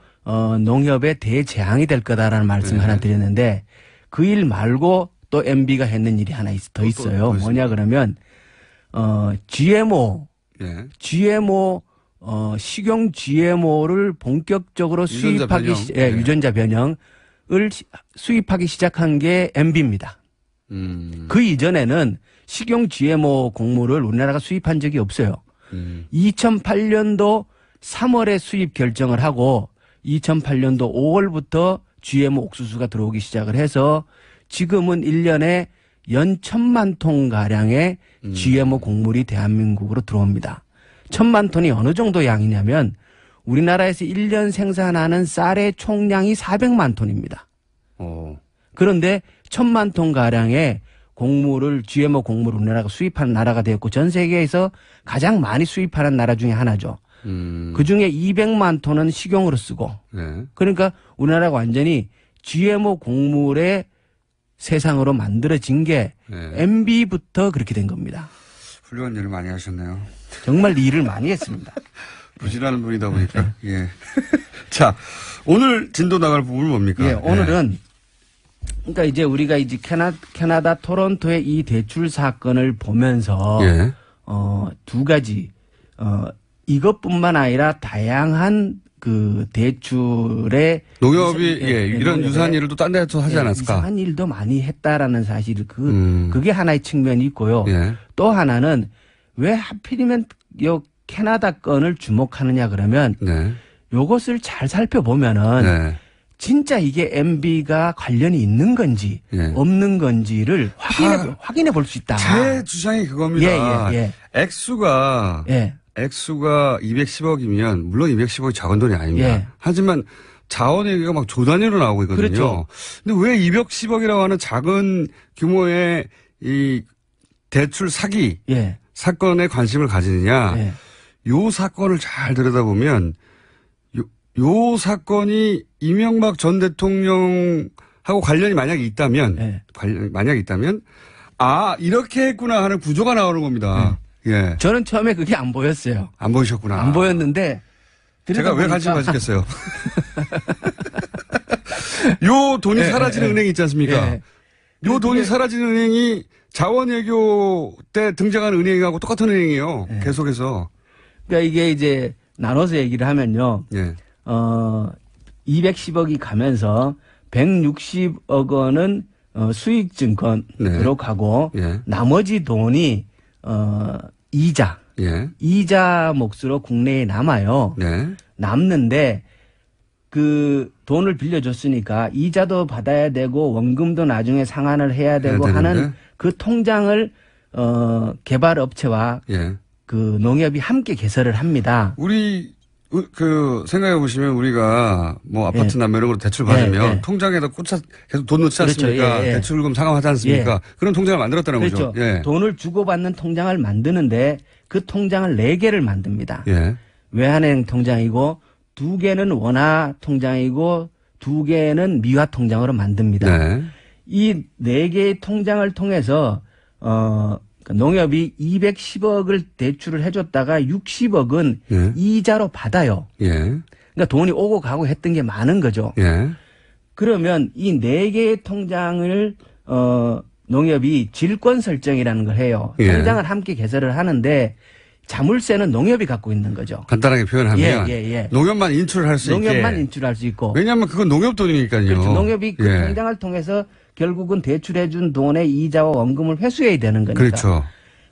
농협의 대재앙이 될 거다라는 말씀을 하나 드렸는데 그 일 말고 또 MB가 했는 일이 하나 더 있어요. 뭐냐 그러면 GMO 식용 GMO를 본격적으로 수입하기 유전자 변형을 수입하기 시작한 게 MB입니다. 그 이전에는 식용 GMO 곡물을 우리나라가 수입한 적이 없어요. 2008년도 3월에 수입 결정을 하고 2008년도 5월부터 GMO 옥수수가 들어오기 시작을 해서 지금은 1년에 연 1,000만 톤 가량의 GMO 곡물이 대한민국으로 들어옵니다. 1,000만 톤이 어느 정도 양이냐면 우리나라에서 1년 생산하는 쌀의 총량이 400만 톤입니다. 그런데 1,000만 톤 가량의 곡물을 GMO 곡물을 우리나라가 수입하는 나라가 되었고 전 세계에서 가장 많이 수입하는 나라 중에 하나죠. 그중에 200만 톤은 식용으로 쓰고 그러니까 우리나라가 완전히 GMO 곡물의 세상으로 만들어진 게 MB부터 그렇게 된 겁니다. 훌륭한 일을 많이 하셨네요. 정말 일을 많이 했습니다. 부지런한 분이다 보니까. 자, 오늘 진도 나갈 부분은 뭡니까? 오늘은 그러니까 이제 우리가 이제 캐나다 토론토의 이 대출 사건을 보면서 두 가지 이것뿐만 아니라 다양한 그 대출의 농협이 이런 유사한 일을 또 딴 데서 하지 않았을까? 이상한 일도 많이 했다라는 사실 그게 하나의 측면이 있고요. 또 하나는 왜 하필이면 요 캐나다 건을 주목하느냐 그러면 네. 요것을 잘 살펴보면은 네. 진짜 이게 MB가 관련이 있는 건지 예. 없는 건지를 확인해 볼 수 있다. 제 주장이 그겁니다. 예. 액수가 예. 210억이면 물론 210억이 작은 돈이 아닙니다. 예. 하지만 자원 얘기가 막 조 단위로 나오고 있거든요. 그렇죠. 근데 왜 210억이라고 하는 작은 규모의 이 대출 사기 예. 사건에 관심을 가지느냐. 예. 요 사건을 잘 들여다보면 요 사건이 이명박 전 대통령하고 관련이 만약에 있다면 예. 만약에 있다면 아 이렇게 했구나 하는 구조가 나오는 겁니다. 예. 저는 처음에 그게 안 보였어요. 안 보이셨구나. 안 보였는데 제가 왜 관심 가지겠어요? 요 돈이 사라지는 은행이 있지 않습니까? 예. 요 돈이 그게- 사라지는 은행이 자원외교 때 등장한 은행하고 똑같은 은행이에요. 예. 계속해서. 그러니까 이게 이제 나눠서 얘기를 하면요. 예. 210억이 가면서 160억 원은 수익증권으로 네. 가고 예. 나머지 돈이 이자 몫으로 국내에 남아요. 네. 남는데 그 돈을 빌려줬으니까 이자도 받아야 되고 원금도 나중에 상환을 해야 되고 해야 하는 되는데. 그 통장을 개발업체와 예. 그 농협이 함께 개설을 합니다. 우리 생각해 보시면 우리가 뭐 아파트 예. 남매 이런 걸 대출 받으면 예, 예. 통장에다 계속 돈 넣지 그렇죠. 않습니까? 예, 예. 대출금 상환하지 않습니까? 그런 통장을 만들었다는 그렇죠. 거죠. 예. 돈을 주고받는 통장을 만드는데 그 통장을 4개를 만듭니다. 예. 외환은행 통장이고 2개는 원화 통장이고 2개는 미화 통장으로 만듭니다. 네. 이 4개의 통장을 통해서 농협이 210억을 대출을 해줬다가 60억은 예. 이자로 받아요. 예. 그러니까 돈이 오고 가고 했던 게 많은 거죠. 예. 그러면 이 4개의 통장을 농협이 질권 설정이라는 걸 해요. 예. 통장을 함께 개설을 하는데 자물쇠는 농협이 갖고 있는 거죠. 간단하게 표현하면 예. 농협만 인출을 할 수 있게. 농협만 인출할 수 있고. 왜냐하면 그건 농협 돈이니까요. 그렇죠. 농협이 그 예. 통장을 통해서 결국은 대출해준 돈의 이자와 원금을 회수해야 되는 거니까. 그렇죠.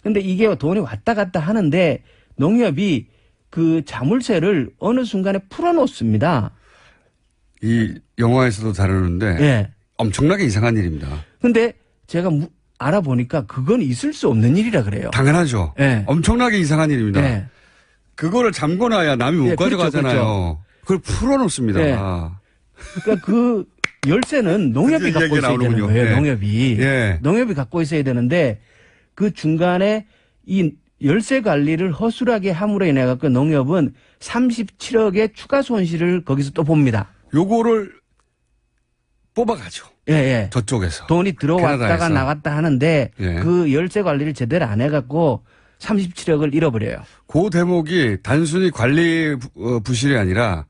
근데 이게 돈이 왔다 갔다 하는데 농협이 그 자물쇠를 어느 순간에 풀어놓습니다. 이 영화에서도 다루는데 예. 엄청나게 이상한 일입니다. 근데 제가 알아보니까 그건 있을 수 없는 일이라 그래요. 당연하죠. 예. 엄청나게 이상한 일입니다. 예. 그거를 잠궈놔야 남이 못 예, 그렇죠, 가져가잖아요. 그걸 풀어놓습니다. 예. 그러니까 그 열쇠는 농협이 그래서 갖고 이야기가 있어야 되는 나오는군요. 거예요. 예. 농협이. 예. 농협이 갖고 있어야 되는데 그 중간에 이 열쇠 관리를 허술하게 함으로 인해 갖고 농협은 37억의 추가 손실을 거기서 또 봅니다. 요거를 뽑아가죠. 예. 저쪽에서. 돈이 들어왔다가 캐나다에서. 나갔다 하는데 예. 그 열쇠 관리를 제대로 안 해갖고 37억을 잃어버려요. 그 대목이 단순히 관리 부실이 아니라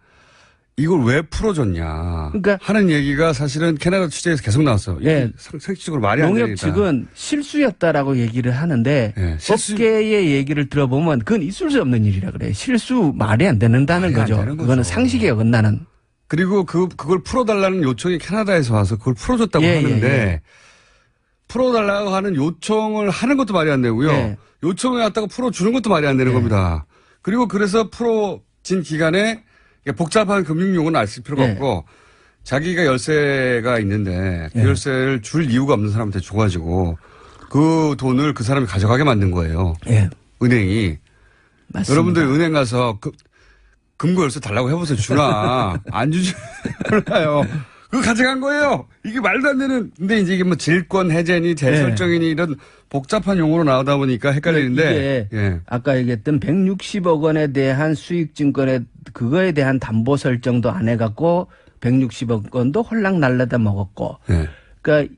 이걸 왜 풀어줬냐 그러니까 하는 얘기가 사실은 캐나다 취재에서 계속 나왔어요. 예. 상식적으로 말이 안 농협 되니까. 측은 실수였다라고 얘기를 하는데 예, 실수- 업계의 얘기를 들어보면 그건 있을 수 없는 일이라 그래요. 실수 말이 안 된다는 말이 안 거죠. 되는 그거는 거죠. 상식에 어긋나는. 그리고 그걸 풀어달라는 요청이 캐나다에서 와서 그걸 풀어줬다고 예, 하는데 예. 풀어달라고 하는 요청을 하는 것도 말이 안 되고요. 예. 요청을 갖다가 풀어주는 것도 말이 안 되는 예. 겁니다. 그리고 그래서 풀어진 기간에 복잡한 금융용어는 알 필요가 예. 없고 자기가 열쇠가 있는데 그 예. 열쇠를 줄 이유가 없는 사람한테 줘가지고 그 돈을 그 사람이 가져가게 만든 거예요. 예. 은행이. 맞습니다. 여러분들 은행 가서 금고 열쇠 달라고 해보세요. 주나. 안 주지. 몰라요. 그거 가져간 거예요. 이게 말도 안 되는. 근데 이제 이게 뭐 질권 해제니 재설정이니 이런 복잡한 용어로 나오다 보니까 헷갈리는데. 이게 예. 아까 얘기했던 160억 원에 대한 수익증권에 그거에 대한 담보 설정도 안 해갖고 160억 원도 홀랑 날라다 먹었고. 예. 그러니까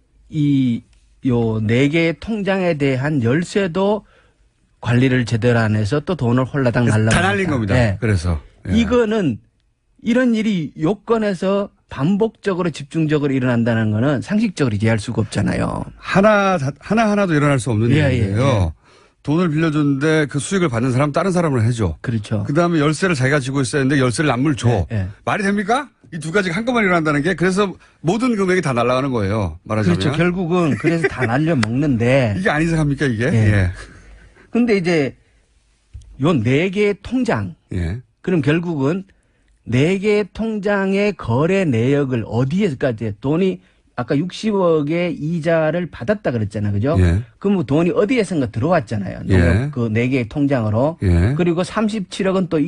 요 4개의 통장에 대한 열쇠도 관리를 제대로 안 해서 또 돈을 홀라당 날라. 다 날린 겁니다. 예. 그래서. 예. 이거는 이런 일이 요건에서 반복적으로 집중적으로 일어난다는 거는 상식적으로 이해할 수가 없잖아요. 하나하나도 일어날 수 없는 예, 일이에요. 예. 돈을 빌려줬는데 그 수익을 받는 사람은 다른 사람을 해줘. 그렇죠. 그 다음에 열쇠를 자기가 쥐고 있어야 하는데 열쇠를 남을 줘. 예, 예. 말이 됩니까? 이 두 가지가 한꺼번에 일어난다는 게 그래서 모든 금액이 다 날아가는 거예요. 말하자면. 그렇죠. 결국은 그래서 다 날려 먹는데. 이게 안 이상합니까 이게? 예. 예. 근데 이제 요 4개의 통장. 예. 그럼 결국은 4개의 통장의 거래 내역을 어디에까지 돈이 아까 60억의 이자를 받았다 그랬잖아요. 그죠? 예. 그럼 어디 어디에선가 들어왔잖아요. 예. 그 4개의 통장으로. 예. 그리고 37억은 또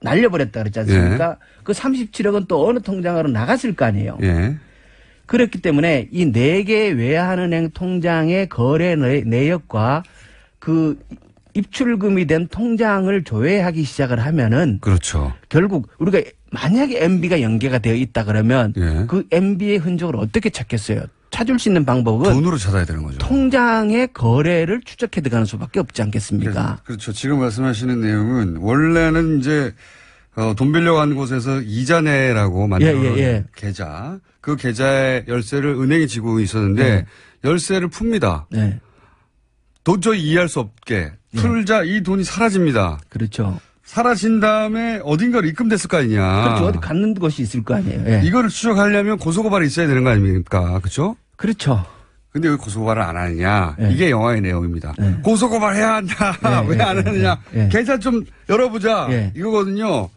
날려버렸다 그랬지 않습니까? 그 37억은 또 어느 통장으로 나갔을 거 아니에요. 예. 그렇기 때문에 이 4개 외환은행 통장의 거래 내역과 그 입출금이 된 통장을 조회하기 시작을 하면은 그렇죠. 결국 우리가 만약에 MB가 연계가 되어 있다 그러면 예. 그 MB의 흔적을 어떻게 찾겠어요? 찾을 수 있는 방법은 돈으로 찾아야 되는 거죠. 통장의 거래를 추적해 들어가는 수밖에 없지 않겠습니까? 그렇죠. 지금 말씀하시는 내용은 원래는 이제 돈 빌려간 곳에서 이자내라고 만든 예. 계좌, 그 계좌의 열쇠를 은행이 지고 있었는데 예. 열쇠를 풉니다. 네. 도저히 이해할 수 없게 풀자 이 돈이 사라집니다. 그렇죠. 사라진 다음에 어딘가로 입금됐을 거 아니냐. 그렇죠. 어디 갔는 곳이 있을 거 아니에요. 예. 이거를 추적하려면 고소고발이 있어야 되는 거 아닙니까? 그렇죠? 그렇죠. 근데 왜 고소고발을 안 하느냐. 네. 이게 영화의 내용입니다. 네. 고소고발 해야 한다. 네, 왜 안 네, 하느냐. 네, 네. 계좌 좀 열어보자. 네. 이거거든요.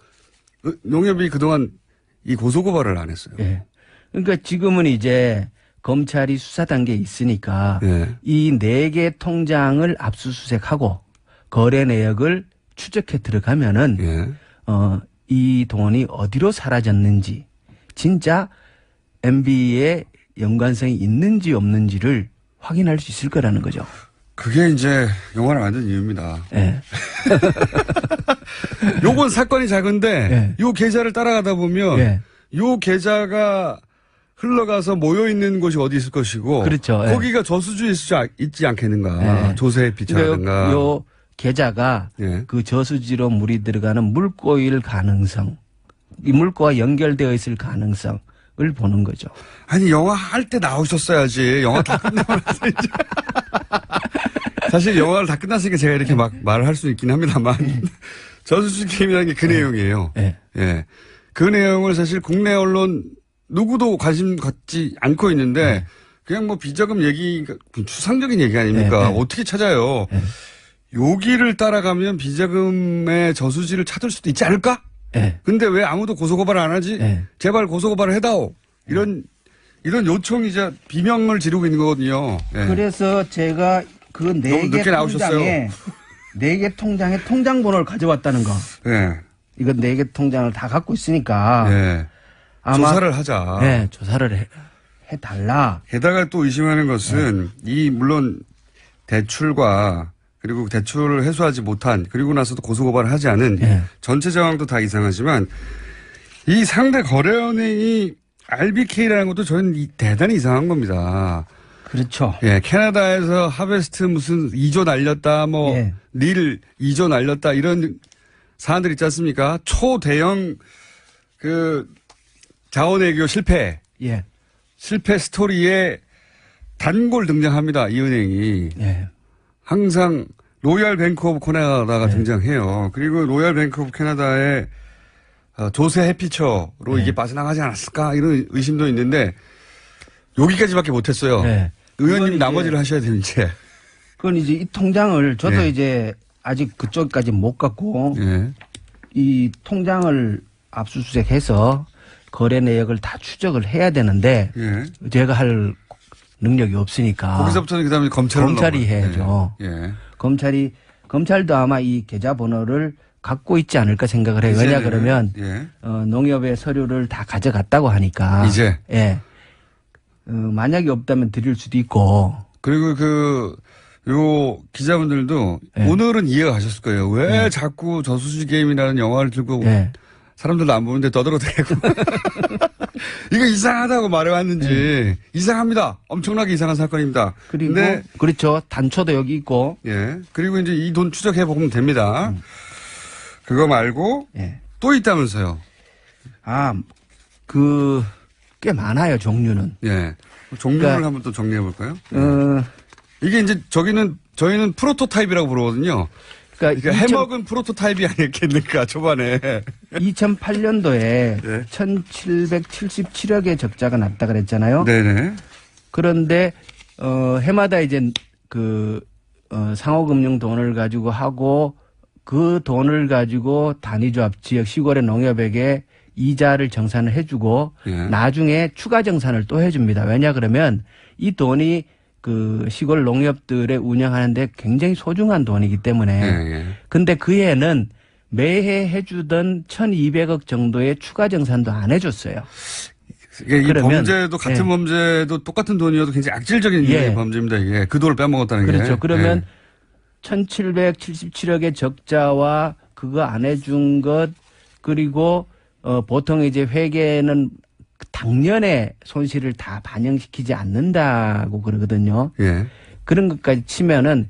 농협이 그동안 이 고소고발을 안 했어요. 예. 그러니까 지금은 이제 검찰이 수사 단계에 있으니까 네. 이 4개 통장을 압수수색하고 거래 내역을 추적해 들어가면은 예. 이 돈이 어디로 사라졌는지 진짜 MB의 연관성이 있는지 없는지를 확인할 수 있을 거라는 거죠. 그게 이제 영화를 만든 이유입니다. 예. 요건 사건이 작은데 예. 요 계좌를 따라가다 보면 예. 요 계좌가 흘러가서 모여 있는 곳이 어디 있을 것이고 그렇죠. 예. 거기가 저수지에 있지 않겠는가. 예. 조세의 피차라든가. 그러니까 요 계좌가 예. 그 저수지로 물이 들어가는 물고일 가능성, 이 물고와 연결되어 있을 가능성을 보는 거죠. 아니 영화 할 때 나오셨어야지. 영화 다 끝나고 나서 이제. 사실 영화를 다 끝났으니까 제가 이렇게 막 말을 할 수 있긴 합니다만 저수지 게임이라는 게 그 내용이에요. 예. 예. 그 내용을 사실 국내 언론 누구도 관심 갖지 않고 있는데 그냥 뭐 비자금 얘기, 추상적인 얘기 아닙니까? 네, 네. 어떻게 찾아요? 네. 여기를 따라가면 비자금의 저수지를 찾을 수도 있지 않을까? 예. 근데 왜 아무도 고소고발을 안 하지? 네. 제발 고소고발을 해다오. 이런 요청이자 비명을 지르고 있는 거거든요. 예. 그래서 제가 그 너무 4개 늦게 나오셨어요. 통장에 4개 통장에 통장 번호를 가져왔다는 거. 예. 이거 4개 통장을 다 갖고 있으니까 예. 아마 조사를 하자. 네, 조사를 해달라. 게다가 또 의심하는 것은 이 물론 대출과 그리고 대출을 해소하지 못한 그리고 나서도 고소고발을 하지 않은 네. 전체 상황도 다 이상하지만 이 상대 거래은행이 RBK라는 것도 저는 대단히 이상한 겁니다. 그렇죠. 예, 캐나다에서 하베스트 무슨 2조 날렸다, 뭐, 예. 릴 2조 날렸다, 이런 사안들 있지 않습니까? 초대형 자원외교 실패 예. 스토리에 단골 등장합니다. 이 은행이. 예. 항상 로얄 뱅크 오브 캐나다가 네. 등장해요. 그리고 로얄 뱅크 오브 캐나다의 조세 해피처로 이게 빠져나가지 않았을까 이런 의심도 있는데 여기까지밖에 못했어요. 네. 의원님 이제- 나머지를 하셔야 되는지. 그건 이제 이 통장을 저도 예. 이제 아직 그쪽까지 못 갔고 예. 이 통장을 압수수색해서 거래 내역을 다 추적을 해야 되는데 예. 제가 할 능력이 없으니까 거기서부터는 그다음에 검찰이 해야죠. 예. 검찰도 아마 이 계좌 번호를 갖고 있지 않을까 생각을 해요. 왜냐 이제는, 그러면 예. 농협의 서류를 다 가져갔다고 하니까 이제. 예. 만약에 없다면 드릴 수도 있고 그리고 요 기자분들도 예. 오늘은 이해가 가셨을 거예요. 왜 자꾸 저수지 게임이라는 영화를 들고 예. 사람들도 안 보는데 떠들어대고 이거 이상하다고 말해왔는지 이상합니다. 엄청나게 이상한 사건입니다. 그리고 근데 그렇죠. 단초도 여기 있고 예. 그리고 이제 이 돈 추적해 보면 됩니다. 그거 말고 예. 또 있다면서요. 꽤 많아요, 종류는. 예. 종류를 그러니까- 한번 또 정리해 볼까요? 어, 이게 이제 저희는 프로토타입이라고 부르거든요. 그러니까 그러니까 해먹은 프로토타입이 아니겠는가 초반에. 2008년도에 네. 1,777억의 적자가 났다 그랬잖아요. 네네. 그런데 해마다 이제 상호금융 돈을 가지고 하고 그 돈을 가지고 단위조합 지역 시골의 농협에게 이자를 정산을 해주고 예. 나중에 추가 정산을 또 해줍니다. 왜냐 그러면 이 돈이 그 시골 농협들의 운영하는데 굉장히 소중한 돈이기 때문에 예. 근데 그 해에는 매해 해주던 1,200억 정도의 추가 정산도 안 해줬어요. 이게 이 그러면, 범죄도 같은 예. 범죄도 똑같은 돈이어도 굉장히 악질적인 예. 범죄입니다. 이게 그 돈을 빼먹었다는 게. 그렇죠. 그러면 예. 1,777억의 적자와 그거 안 해준 것 그리고 보통 이제 회계는 당년의 손실을 다 반영시키지 않는다고 그러거든요. 예. 그런 것까지 치면은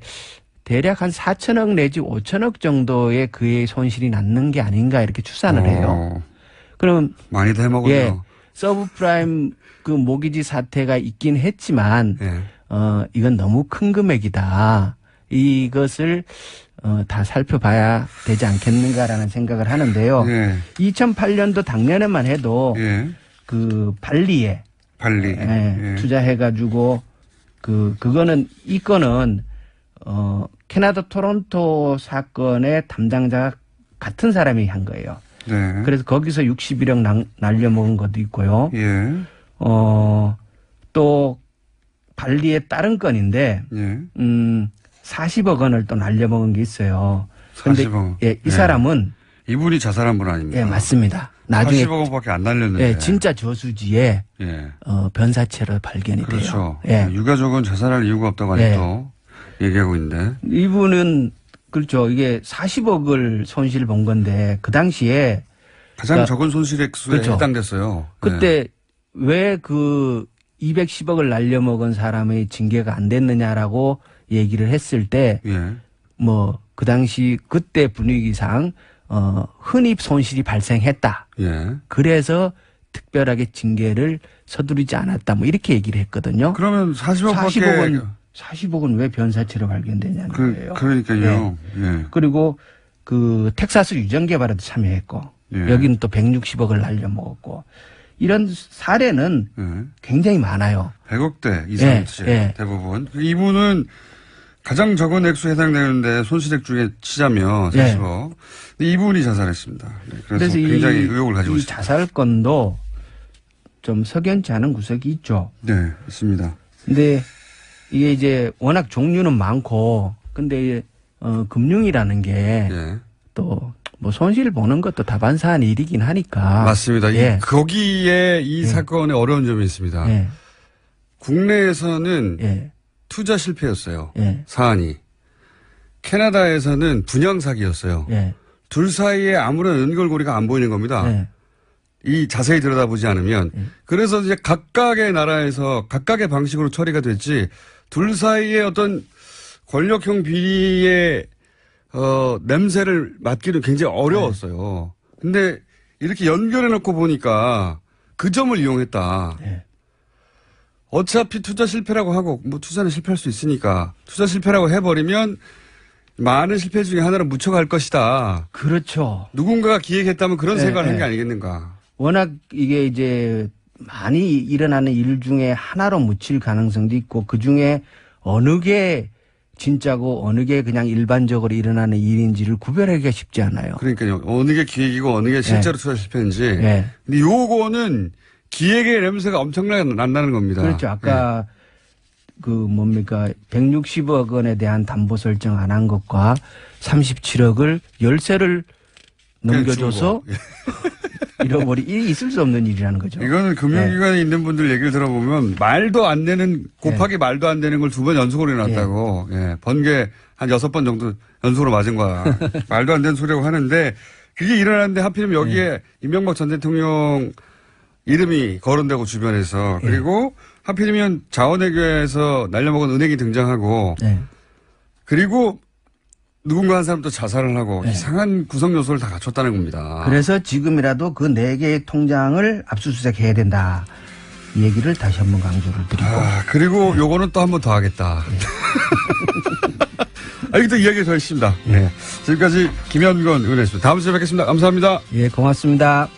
대략 한 4천억 내지 5천억 정도의 그의 손실이 남는 게 아닌가 이렇게 추산을 해요. 그럼 많이 다 해먹었네요. 예, 서브프라임 그 모기지 사태가 있긴 했지만 예. 이건 너무 큰 금액이다. 이것을 다 살펴봐야 되지 않겠는가라는 생각을 하는데요. 예. 2008년도 작년에만 해도 예. 그 발리에 발리. 예. 투자해가지고 그거는 이 건은 캐나다 토론토 사건의 담당자가 같은 사람이 한 거예요. 네. 그래서 거기서 61억 날려먹은 것도 있고요. 예. 또 발리의 다른 건인데 예. 40억 원을 또 날려먹은 게 있어요. 그런데 40억. 예, 이 사람은 이분이 자살한 분 아닙니까? 예, 맞습니다. 나중에 40억 원밖에 안 날렸는데. 예, 진짜 저수지에 예. 변사체로 발견이 그렇죠. 돼요. 예. 유가족은 자살할 이유가 없다고 아직도 얘기하고 있는데. 이분은 그렇죠. 이게 40억을 손실 본 건데 그 당시에 가장 그러니까 적은 손실액수에 그렇죠. 해당됐어요. 그때 왜 그 210억을 날려먹은 사람의 징계가 안 됐느냐라고 얘기를 했을 때 예. 뭐 그 당시 그때 분위기상 흔히 손실이 발생했다. 예. 그래서 특별하게 징계를 서두르지 않았다. 뭐 이렇게 얘기를 했거든요. 그러면 40억밖에 40억은 왜 변사체로 발견되냐는 거예요. 그러니까요. 예. 그리고 그 텍사스 유전 개발에도 참여했고 예. 여기는 또 160억을 날려먹었고 이런 사례는 예. 굉장히 많아요. 100억대 이상 예. 예. 대부분. 이분은 가장 적은 액수에 해당되는데 손실액 중에 치자면 40억. 근데 이분이 자살했습니다. 그래서 굉장히 의혹을 가지고 이 있습니다. 자살건도 좀 석연치 않은 구석이 있죠. 네, 있습니다. 근데 이게 이제 워낙 종류는 많고 근데 금융이라는 게 또 뭐 예. 손실 보는 것도 다반사한 일이긴 하니까. 맞습니다. 예. 거기에 이 사건에 어려운 점이 있습니다. 예. 국내에서는 예. 투자 실패였어요. 예. 사안이. 캐나다에서는 분양 사기였어요. 예. 둘 사이에 아무런 연결고리가 안 보이는 겁니다. 예. 이 자세히 들여다보지 않으면. 그래서 이제 각각의 나라에서 각각의 방식으로 처리가 됐지 둘 사이에 어떤 권력형 비리의 냄새를 맡기는 굉장히 어려웠어요. 근데 이렇게 연결해 놓고 보니까 그 점을 이용했다. 예. 어차피 투자 실패라고 하고 뭐 투자는 실패할 수 있으니까 투자 실패라고 해버리면 많은 실패 중에 하나로 묻혀갈 것이다. 그렇죠. 누군가가 기획했다면 그런 예, 생각을 한 예. 게 아니겠는가. 워낙 이게 이제 많이 일어나는 일 중에 하나로 묻힐 가능성도 있고 그 중에 어느 게 진짜고 어느 게 그냥 일반적으로 일어나는 일인지를 구별하기가 쉽지 않아요. 그러니까요. 어느 게 기획이고 어느 게 실제로 투자 실패인지. 예. 근데 요거는 기획의 냄새가 엄청나게 난다는 겁니다. 그렇죠. 아까 그 뭡니까 160억 원에 대한 담보 설정 안 한 것과 37억을 열세를 넘겨줘서 잃어버리 이 있을 수 없는 일이라는 거죠. 이거는 금융기관에 있는 분들 얘기를 들어보면 말도 안 되는 곱하기 말도 안 되는 걸 2번 연속으로 해놨다고. 예. 번개 한 6번 정도 연속으로 맞은 거야. 말도 안 되는 소리라고 하는데 그게 일어났는데 하필이면 여기에 이명박 전 대통령 이름이 거론되고 주변에서 그리고 하필이면 자원외교에서 날려먹은 은행이 등장하고 그리고 누군가 한 사람도 자살을 하고 이상한 구성 요소를 다 갖췄다는 겁니다. 그래서 지금이라도 그 4개의 통장을 압수수색해야 된다. 이 얘기를 다시 한번 강조를 드리고. 그리고 요거는 또 한 번 더 하겠다. 여기 또 이야기 더 있습니다. 네. 지금까지 김현건 의원이었습니다. 다음 주에 뵙겠습니다. 감사합니다. 예, 고맙습니다.